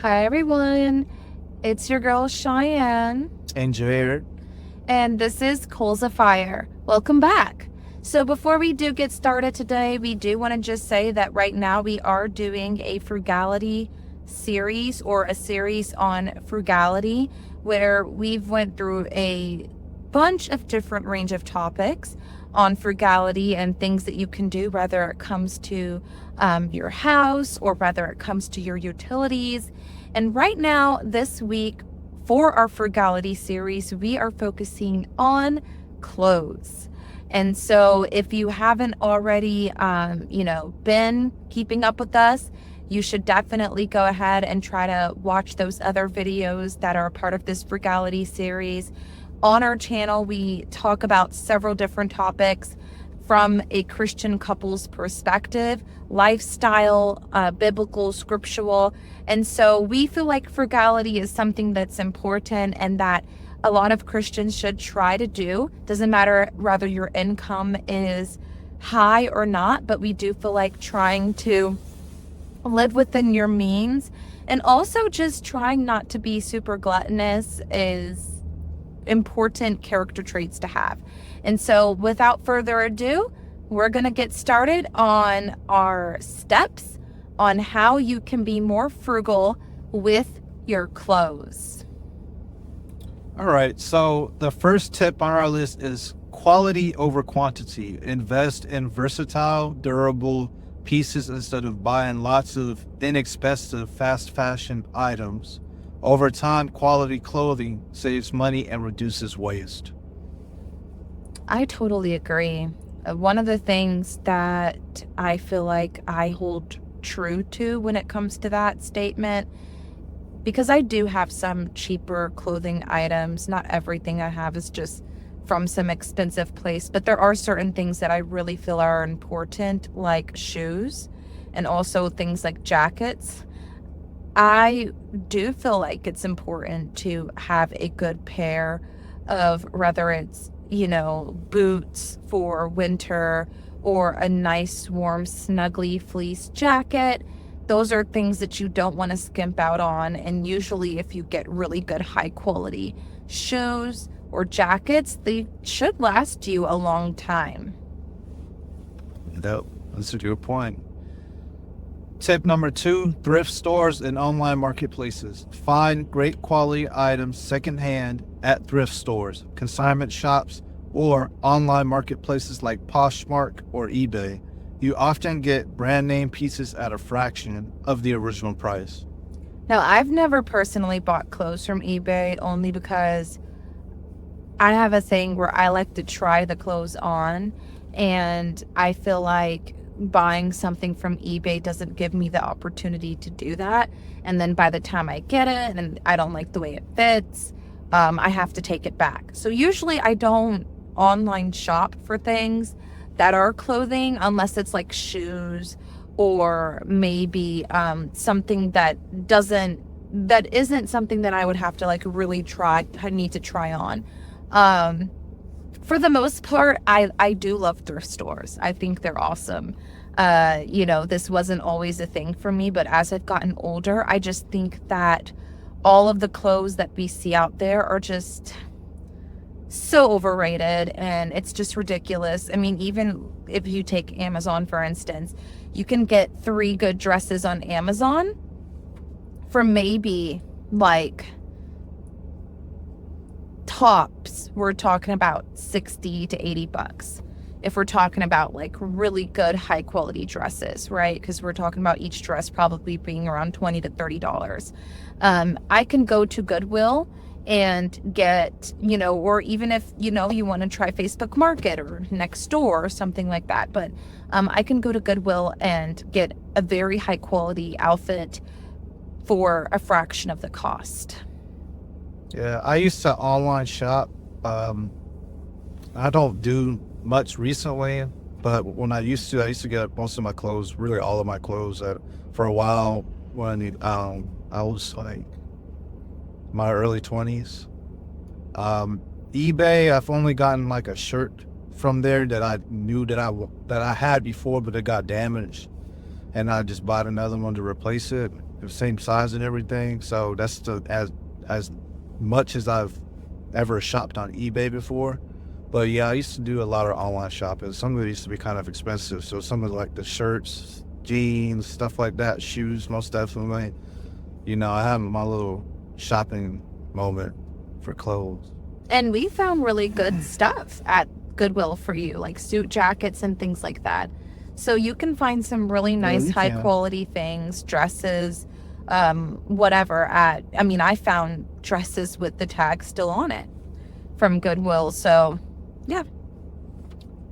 Hi, everyone. It's your girl, Cheyenne. And Jared. And this is Coals of Fire. Welcome back. So, before we do get started today, we do want to just say that right now we are doing a frugality series or a series on frugality where we've went through a bunch of different range of topics on frugality and things that you can do, whether it comes to your house or whether it comes to your utilities. And right now, this week, for our frugality series, we are focusing on clothes. And so if you haven't already, been keeping up with us, you should definitely go ahead and try to watch those other videos that are part of this frugality series. On our channel, we talk about several different topics from a Christian couple's perspective, lifestyle, biblical, scriptural. And so we feel like frugality is something that's important and that a lot of Christians should try to do. Doesn't matter whether your income is high or not, but we do feel like trying to live within your means and also just trying not to be super gluttonous is important character traits to have. And so without further ado, we're going to get started on our steps on how you can be more frugal with your clothes. All right. So the first tip on our list is quality over quantity. Invest in versatile, durable pieces instead of buying lots of inexpensive fast fashion items. Over time, quality clothing saves money and reduces waste. I totally agree. One of the things that I feel like I hold true to when it comes to that statement, because I do have some cheaper clothing items, not everything I have is just from some expensive place, but there are certain things that I really feel are important, like shoes and also things like jackets. I do feel like it's important to have a good pair of whether it's, boots for winter or a nice, warm, snuggly fleece jacket. Those are things that you don't want to skimp out on. And usually, if you get really good, high quality shoes or jackets, they should last you a long time. That's a good point. Tip number 2, thrift stores and online marketplaces. Find great quality items secondhand at thrift stores, consignment shops, or online marketplaces like Poshmark or eBay. You often get brand name pieces at a fraction of the original price. Now, I've never personally bought clothes from eBay only because I have a thing where I like to try the clothes on, and I feel like buying something from eBay doesn't give me the opportunity to do that. And then by the time I get it and I don't like the way it fits, I have to take it back. So usually I don't online shop for things that are clothing unless it's like shoes or maybe something that isn't something that I would have to like really I need to try on. For the most part, I do love thrift stores. I think they're awesome. This wasn't always a thing for me, but as I've gotten older, I just think that all of the clothes that we see out there are just so overrated and it's just ridiculous. I mean, even if you take Amazon, for instance, you can get 3 good dresses on Amazon for maybe like tops, we're talking about 60 to 80 bucks. If we're talking about like really good high quality dresses, right? Because we're talking about each dress probably being around $20 to $30. I can go to Goodwill and get, or even if, you want to try Facebook Market or Nextdoor or something like that. But I can go to Goodwill and get a very high quality outfit for a fraction of the cost. Yeah, I used to online shop. I don't do much recently, but when I used to get most of my clothes, really all of my clothes, for a while when I was like my early 20s. eBay, I've only gotten like a shirt from there that I knew that I had before, but it got damaged, and I just bought another one to replace it. the same size and everything. So that's as much as I've ever shopped on eBay before. But yeah, I used to do a lot of online shopping. Some of it used to be kind of expensive. So some of like the shirts, jeans, stuff like that, shoes, most definitely. I have my little shopping moment for clothes. And we found really good stuff at Goodwill for you, like suit jackets and things like that. So you can find some really nice high quality things, dresses, whatever I found dresses with the tag still on it from Goodwill. So yeah.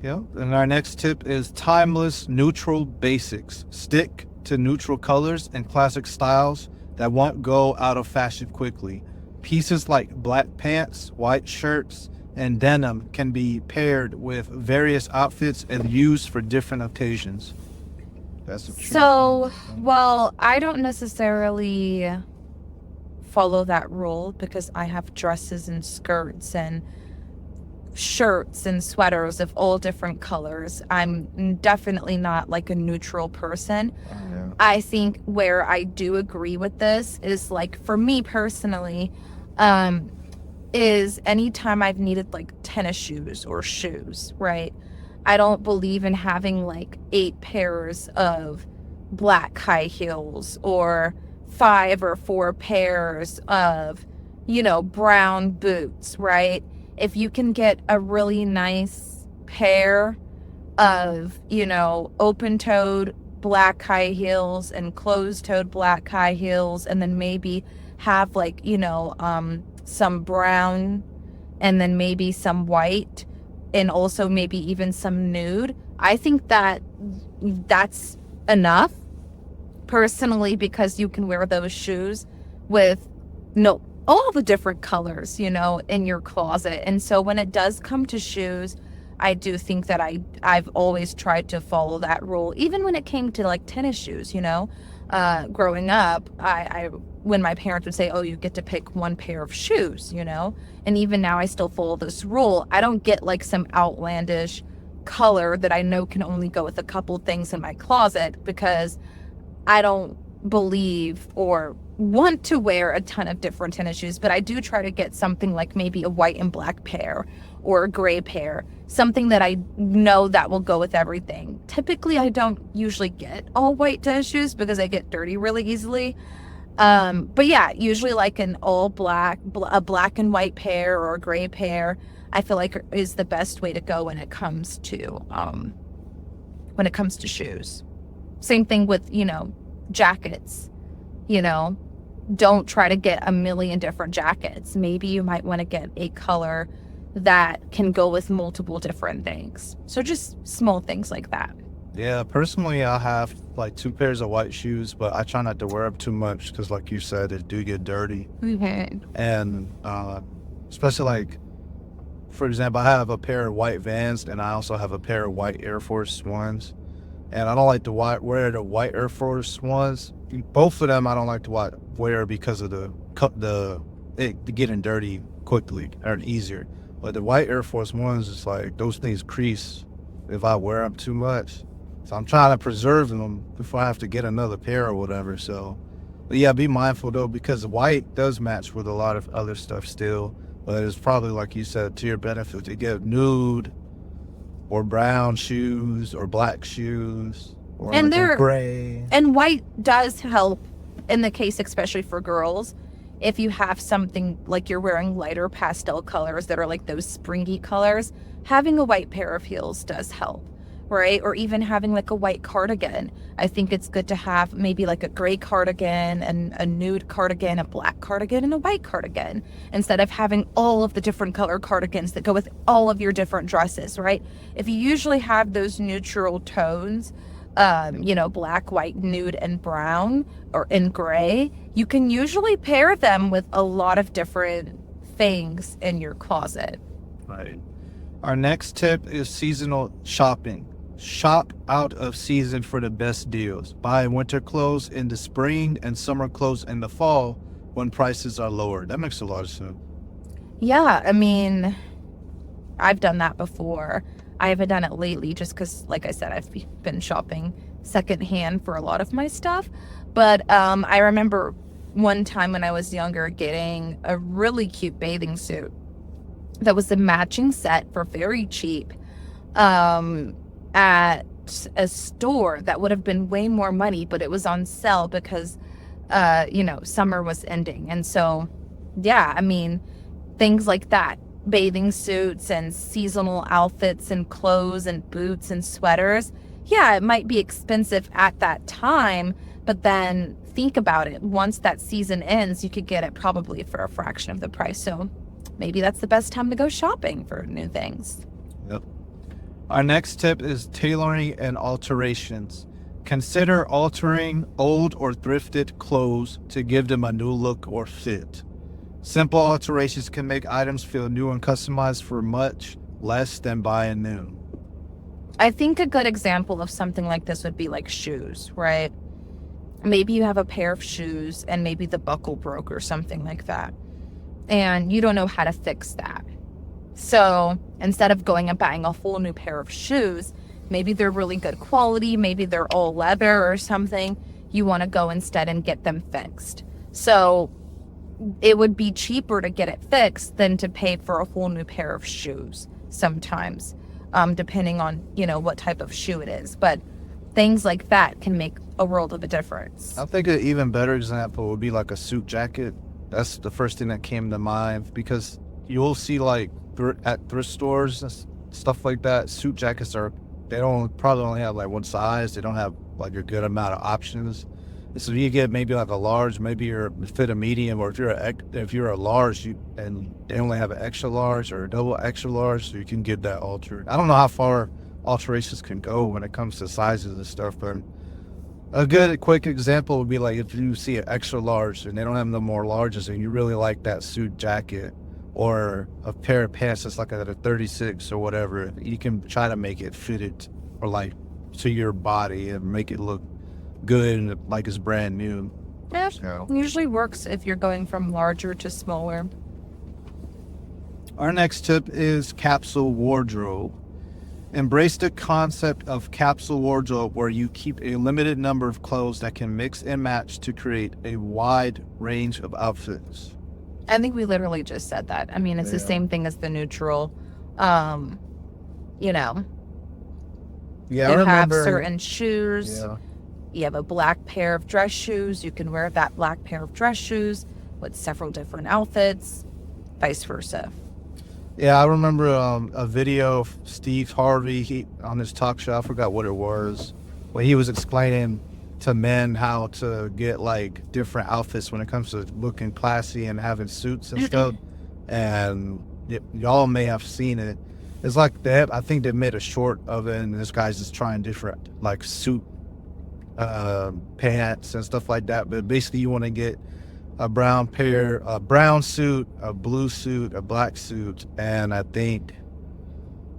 Yeah. And our next tip is timeless neutral basics. Stick to neutral colors and classic styles that won't go out of fashion quickly. Pieces like black pants, white shirts, and denim can be paired with various outfits and used for different occasions. That's the truth. So, well, I don't necessarily follow that rule because I have dresses and skirts and shirts and sweaters of all different colors. I'm definitely not like a neutral person. Yeah. I think where I do agree with this is like for me personally, is anytime I've needed like tennis shoes or shoes, right? I don't believe in having like 8 pairs of black high heels or 5 or 4 pairs of, brown boots, right? If you can get a really nice pair of, open-toed black high heels and closed-toed black high heels, and then maybe have like, some brown and then maybe some white and also maybe even some nude, I think that that's enough personally, because you can wear those shoes with all the different colors, in your closet. And so when it does come to shoes, I do think that I've always tried to follow that rule, even when it came to like tennis shoes, growing up, I when my parents would say, oh, you get to pick 1 pair of shoes, and even now I still follow this rule. I don't get like some outlandish color that I know can only go with a couple things in my closet, because I don't believe or want to wear a ton of different tennis shoes. But I do try to get something like maybe a white and black pair or a gray pair, something that I know that will go with everything. Typically, I don't usually get all white tennis shoes because I get dirty really easily. But yeah, usually like an all black, a black and white pair or a gray pair, I feel like is the best way to go when it comes to shoes. Same thing with, jackets, don't try to get a million different jackets. Maybe you might want to get a color that can go with multiple different things. So just small things like that. Yeah, personally, I have like 2 pairs of white shoes, but I try not to wear them too much because, like you said, it do get dirty. Okay. And especially like, for example, I have a pair of white Vans, and I also have a pair of white Air Force Ones. And I don't like to wear the white Air Force Ones. Both of them I don't like to wear because of it getting dirty quickly or easier. But the white Air Force Ones, it's like those things crease if I wear them too much. So I'm trying to preserve them before I have to get another pair or whatever. So, but yeah, be mindful though, because white does match with a lot of other stuff still. But it's probably, like you said, to your benefit to get nude or brown shoes or black shoes or And like a gray. And white does help in the case, especially for girls. If you have something like you're wearing lighter pastel colors that are like those springy colors, having a white pair of heels does help, right? Or even having like a white cardigan. I think it's good to have maybe like a gray cardigan and a nude cardigan, a black cardigan, and a white cardigan, instead of having all of the different color cardigans that go with all of your different dresses, right? If you usually have those neutral tones, black, white, nude, and brown, or in gray, you can usually pair them with a lot of different things in your closet. Right. Our next tip is seasonal shopping. Shop out of season for the best deals. Buy winter clothes in the spring and summer clothes in the fall when prices are lower. That makes a lot of sense. Yeah, I mean, I've done that before. I haven't done it lately just because, like I said, I've been shopping secondhand for a lot of my stuff. But I remember one time when I was younger getting a really cute bathing suit that was a matching set for very cheap at a store that would have been way more money, but it was on sale because summer was ending. And so yeah, I mean, things like that, bathing suits and seasonal outfits and clothes and boots and sweaters, yeah, it might be expensive at that time, but then think about it, once that season ends, you could get it probably for a fraction of the price. So maybe that's the best time to go shopping for new things. Yep. Our next tip is tailoring and alterations. Consider altering old or thrifted clothes to give them a new look or fit. Simple alterations can make items feel new and customized for much less than buying new. I think a good example of something like this would be like shoes, right? Maybe you have a pair of shoes and maybe the buckle broke or something like that, and you don't know how to fix that. So instead of going and buying a whole new pair of shoes, maybe they're really good quality, maybe they're all leather or something, you want to go instead and get them fixed. So it would be cheaper to get it fixed than to pay for a whole new pair of shoes sometimes, depending on, what type of shoe it is. But things like that can make a world of a difference. I think an even better example would be like a suit jacket. That's the first thing that came to mind, because you'll see like at thrift stores and stuff like that, suit jackets probably only have like one size. They don't have like a good amount of options. So you get maybe like a large, maybe you're fit a medium, or if you're a large, and they only have an extra large or a double extra large, so you can get that altered. I don't know how far alterations can go when it comes to sizes and stuff, but a good quick example would be like if you see an extra large and they don't have no more larges, and you really like that suit jacket or a pair of pants that's like at a 36 or whatever, you can try to make it fitted or like to your body and make it look good and like it's brand new. Yeah, So usually works if you're going from larger to smaller. our next tip is capsule wardrobe. Embrace the concept of capsule wardrobe, where you keep a limited number of clothes that can mix and match to create a wide range of outfits. I think we literally just said that. I mean, it's the same thing as the neutral. You know, Yeah, you I have remember. certain shoes. Yeah. You have a black pair of dress shoes. You can wear that black pair of dress shoes with several different outfits, vice versa. Yeah, I remember a video of Steve Harvey on his talk show. I forgot what it was, where he was explaining to men how to get like different outfits when it comes to looking classy and having suits and stuff. And y'all may have seen it. It's like that. I think they made a short of it, and this guy's just trying different like suit pants and stuff like that. But basically, you want to get a brown suit, a blue suit, a black suit, and I think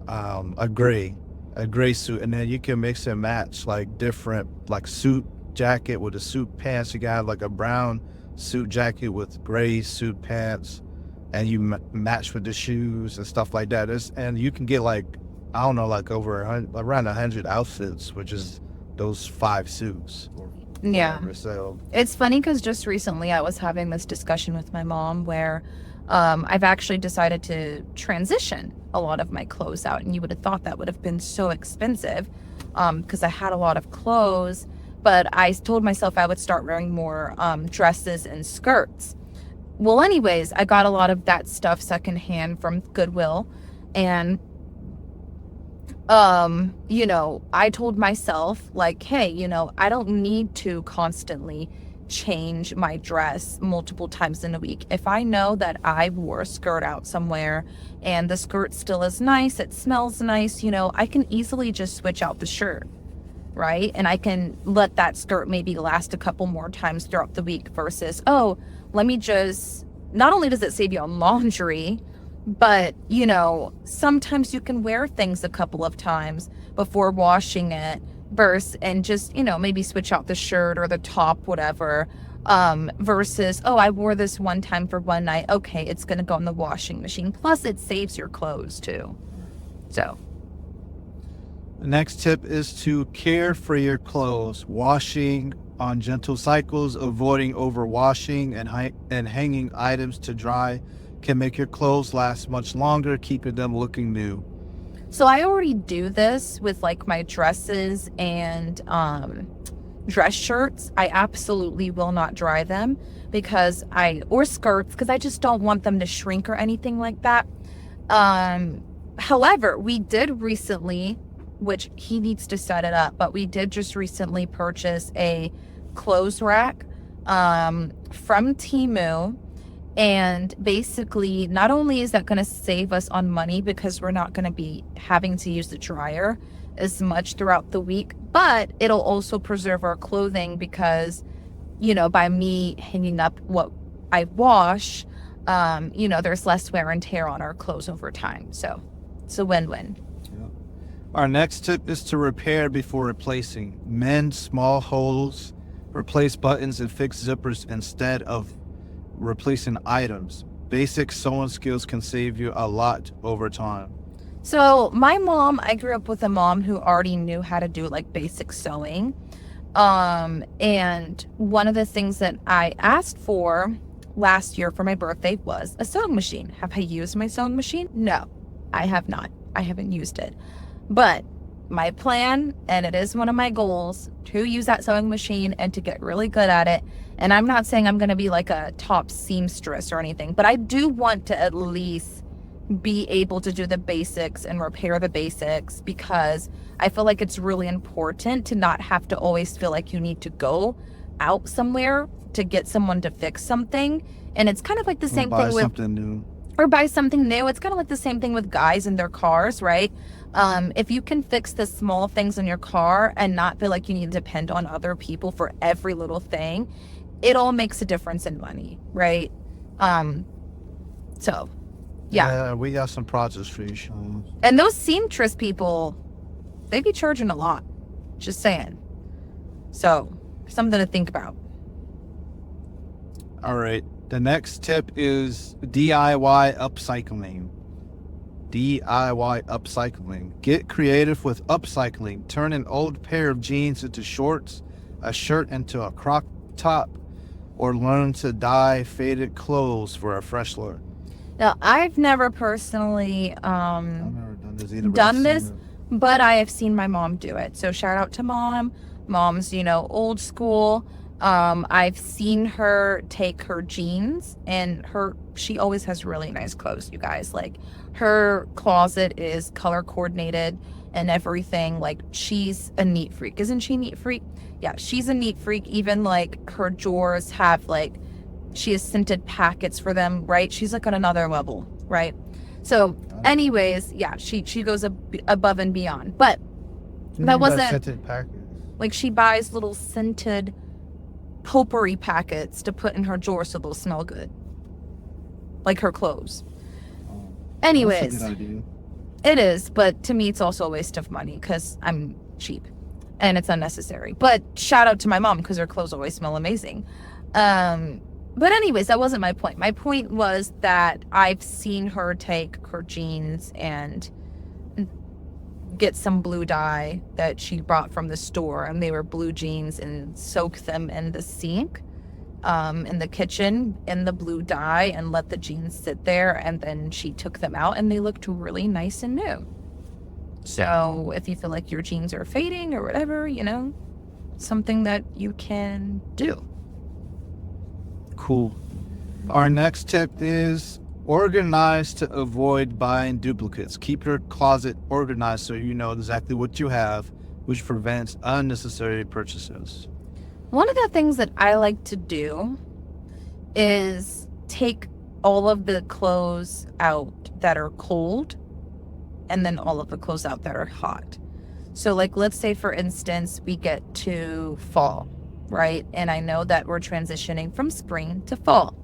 a gray suit, and then you can mix and match like different like suit jacket with a suit pants. You got like a brown suit jacket with gray suit pants, and you match with the shoes and stuff like that. And you can get like, I don't know, like around 100 outfits, which is those 5 suits. Yeah. So It's funny because just recently I was having this discussion with my mom where I've actually decided to transition a lot of my clothes out. And you would have thought that would have been so expensive because I had a lot of clothes. But I told myself I would start wearing more dresses and skirts. Well, anyways, I got a lot of that stuff secondhand from Goodwill. And I told myself like, hey, I don't need to constantly change my dress multiple times in a week. If I know that I wore a skirt out somewhere and the skirt still is nice, it smells nice, I can easily just switch out the shirt, right? And I can let that skirt maybe last a couple more times throughout the week versus, not only does it save you on laundry, but, sometimes you can wear things a couple of times before washing it and just, maybe switch out the shirt or the top, whatever, versus, I wore this one time for one night. Okay, it's going to go in the washing machine. Plus, it saves your clothes too. So. The next tip is to care for your clothes. Washing on gentle cycles, avoiding overwashing, and hanging items to dry can make your clothes last much longer, keeping them looking new. So I already do this with like my dresses and dress shirts. I absolutely will not dry them or skirts, because I just don't want them to shrink or anything like that. However, we did recently, which he needs to set it up, but we did just recently purchase a clothes rack from Temu. And basically, not only is that going to save us on money because we're not going to be having to use the dryer as much throughout the week, but it'll also preserve our clothing because, by me hanging up what I wash, there's less wear and tear on our clothes over time. So it's a win-win. Our next tip is to repair before replacing. Mend small holes, replace buttons, and fix zippers instead of replacing items. Basic sewing skills can save you a lot over time. So I grew up with a mom who already knew how to do like basic sewing. And one of the things that I asked for last year for my birthday was a sewing machine. Have I used my sewing machine? No, I have not. I haven't used it. But my plan, and it is one of my goals, to use that sewing machine and to get really good at it. And I'm not saying I'm going to be like a top seamstress or anything, but I do want to at least be able to do the basics and repair the basics, because I feel like it's really important to not have to always feel like you need to go out somewhere to get someone to fix something. And it's kind of like the same thing with something new. Or buy something new. It's kind of like the same thing with guys in their cars, right? If you can fix the small things in your car and not feel like you need to depend on other people for every little thing, it all makes a difference in money, right? So, yeah. We got some projects for you, Sean. And those seamstress people, they be charging a lot. Just saying. So, something to think about. All right. The next tip is DIY upcycling. DIY upcycling. Get creative with upcycling. Turn an old pair of jeans into shorts, a shirt into a crop top, or learn to dye faded clothes for a fresh look. Now, I've never personally I've never done this either. but I have seen my mom do it. So shout out to mom. Mom's, old school. I've seen her take her jeans, and she always has really nice clothes, you guys. Like, her closet is color coordinated and everything. Like, she's a neat freak. Isn't she a neat freak? Yeah, she's a neat freak. Even like her drawers have she has scented packets for them, right? She's like on another level, right? So anyways, yeah, she goes above and beyond. But that wasn't scented packets. Like, she buys little scented potpourri packets to put in her drawer so they'll smell good, like her clothes. Anyways, that's a good idea. It is, but to me it's also a waste of money because I'm cheap and it's unnecessary. But shout out to my mom because her clothes always smell amazing. But anyways, that wasn't my point. My point was that I've seen her take her jeans and get some blue dye that she brought from the store, and they were blue jeans, and soak them in the sink in the kitchen in the blue dye and let the jeans sit there, and then she took them out and they looked really nice and new. So if you feel like your jeans are fading or whatever, something that you can do. Cool. Our next tip is organize to avoid buying duplicates. Keep your closet organized so you know exactly what you have, which prevents unnecessary purchases. One of the things that I like to do is take all of the clothes out that are cold and then all of the clothes out that are hot. So let's say, for instance, we get to fall, right? And I know that we're transitioning from spring to fall.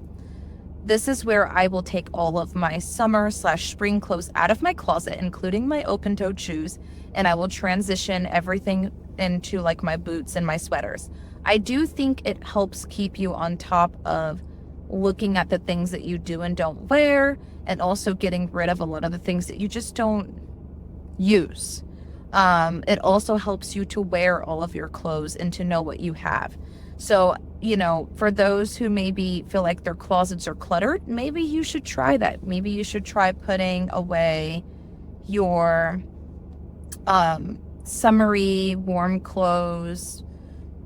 This is where I will take all of my summer/spring clothes out of my closet, including my open-toed shoes, and I will transition everything into my boots and my sweaters. I do think it helps keep you on top of looking at the things that you do and don't wear, and also getting rid of a lot of the things that you just don't use. It also helps you to wear all of your clothes and to know what you have. So, for those who maybe feel like their closets are cluttered, maybe you should try that. Maybe you should try putting away your summery warm clothes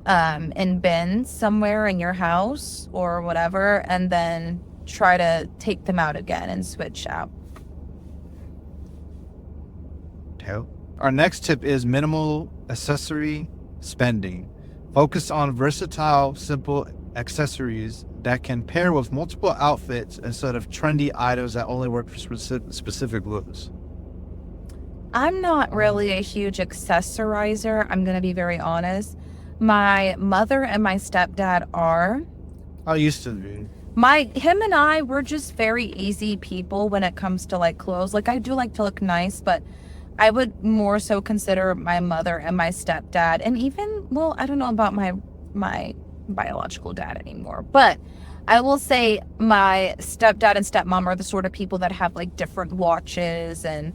in bins somewhere in your house or whatever, and then try to take them out again and switch out. Our next tip is minimal accessory spending. Focus on versatile, simple accessories that can pair with multiple outfits instead of trendy items that only work for specific looks. I'm not really a huge accessorizer. I'm going to be very honest. My mother and my stepdad are. I used to be. Him and I, we're just very easy people when it comes to like clothes. Like I do like to look nice, but I would more so consider my mother and my stepdad, and even, well, I don't know about my biological dad anymore, but I will say my stepdad and stepmom are the sort of people that have like different watches and,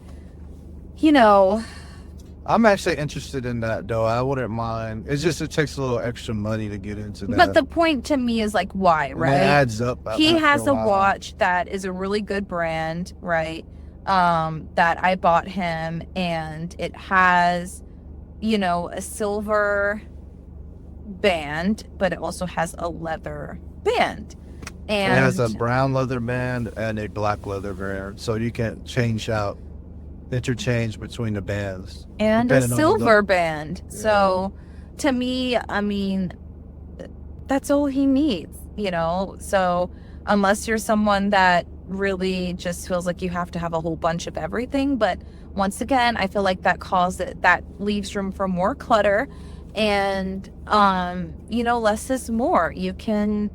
I'm actually interested in that though. I wouldn't mind. It's just it takes a little extra money to get into that. But the point to me is like, why, right? It adds up. He after has a while. watch that is a really good brand, right? That I bought him, and it has, a silver band, but it also has a leather band. And It has a brown leather band and a black leather band, so you can interchange between the bands. And a depending on the silver look. band. Yeah. So to me, I mean, that's all he needs, So unless you're someone that really just feels like you have to have a whole bunch of everything. But once again, I feel like that leaves room for more clutter, and less is more. You can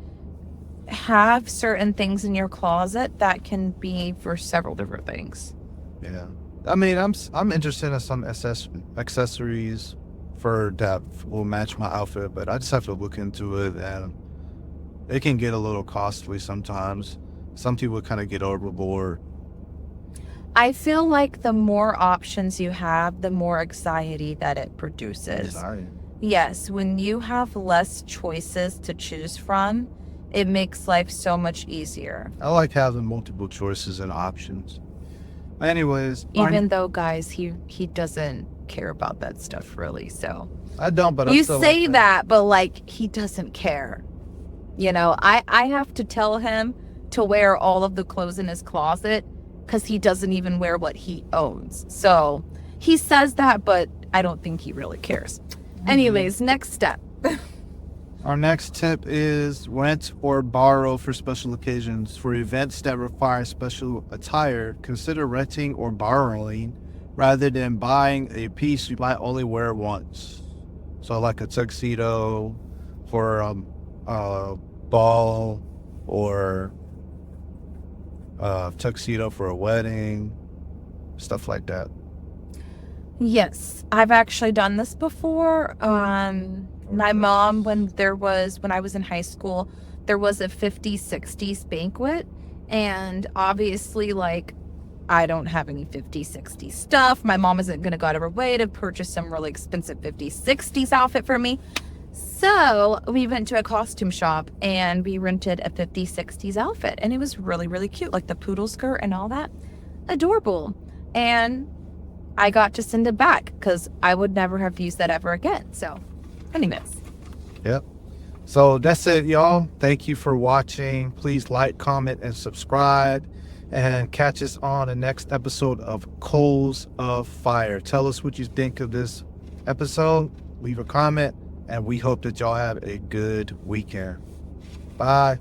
have certain things in your closet that can be for several different things. Yeah. I mean, I'm interested in some accessories for that will match my outfit, but I just have to look into it, and it can get a little costly sometimes. Some people kind of get overboard. I feel like the more options you have, the more anxiety that it produces. Sorry. Yes, when you have less choices to choose from, it makes life so much easier. I like having multiple choices and options. Anyways, Even though, guys, he doesn't care about that stuff really. So I don't, but you I still say like that, but like he doesn't care. I have to tell him to wear all of the clothes in his closet because he doesn't even wear what he owns. So he says that, but I don't think he really cares. Anyways, next step. Our next tip is rent or borrow for special occasions. For events that require special attire, consider renting or borrowing rather than buying a piece you might only wear once. So like a tuxedo for a ball, or tuxedo for a wedding, stuff like that. Yes, I've actually done this before. My mom, when I was in high school, there was a 50s, 60s banquet. And obviously, like, I don't have any 50s, 60s stuff. My mom isn't going to go out of her way to purchase some really expensive 50s, 60s outfit for me. So we went to a costume shop and we rented a 50s, 60s outfit. And it was really, really cute. Like the poodle skirt and all that. Adorable. And I got to send it back because I would never have used that ever again. So anyways. Yep. So that's it, y'all. Thank you for watching. Please like, comment, and subscribe. And catch us on the next episode of Coals of Fire. Tell us what you think of this episode. Leave a comment. And we hope that y'all have a good weekend. Bye.